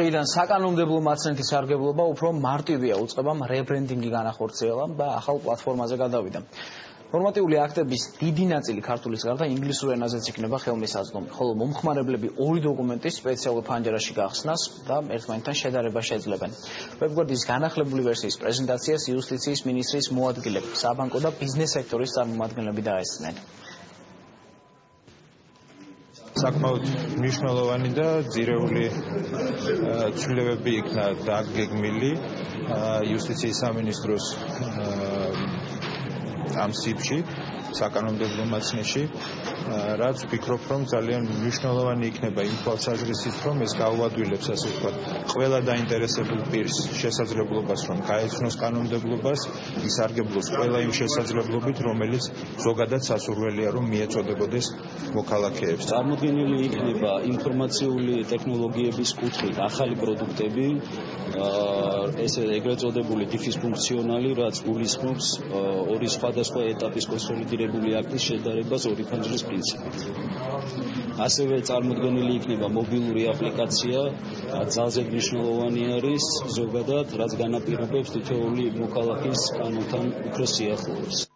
მხრიდან საკანონმდებლო მაცნეთი სარგებლობა უფრო მარტივია უწყებამ რებრენდინგი განახორციელა და ახალ პლატფორმაზე გადავიდა. ნორმატიული აქტების დიდი ნაწილი ქართულის გარდა ინგლისურ ენაზეც იქნება ხელმისაწვდომი, ხოლო მომხმარებლები ორი დოკუმენტის სპეციალურ ფანჯარაში გახსნას და ერთმანეთთან შედარება შეძლებენ. ვებგვერდის განახლებული ვერსიის პრეზენტაციას იუსტიციის მინისტრის მოადგილე, საბანკო და ბიზნეს სექტორის წარმომადგენლები დაესწნენ. საკმაოდ მნიშვნელოვანი და ძირეული ცვლილებები იქნა დაგეგმილი იუსტიციის სამინისტროს ამ სიბრში, საკანონმდებლო მაცნეში, რაც ვფიქრობ, რომ ძალიან მნიშვნელოვანი იქნება იმ თვალსაზრისით, რომ ეს გაუადვილებს, ასე ვთქვათ, ყველა დაინტერესებულ პირს შესაძლებლობას, რომ გაეცნოს კანონმდებლობას, ისარგებლოს ყველა იმ შესაძლებლობით, რომელიც ზოგადად სასურველია, რომ მიეწოდებოდეს მოქალაქეებს. წარმოდგენილი იქნება ინფორმაციული ტექნოლოგიების კუთხით ახალი პროდუქტები, ესე ეგრეთ წოდებული დიფისფუნქციონალი, რაც გულისხმობს ორი სხვადასხვა ეტაპის კონსოლიდირებული აქტის შედარებას ორი ფანჯრის პრინციპით. ასევე წარმოდგენილი იქნება მობილური აპლიკაცია, ძალზე მნიშვნელოვანი არის ზოგადად, რაც განაპირობებს თითოეული მოქალაქის კანონთან უფრო სიახლოვეს.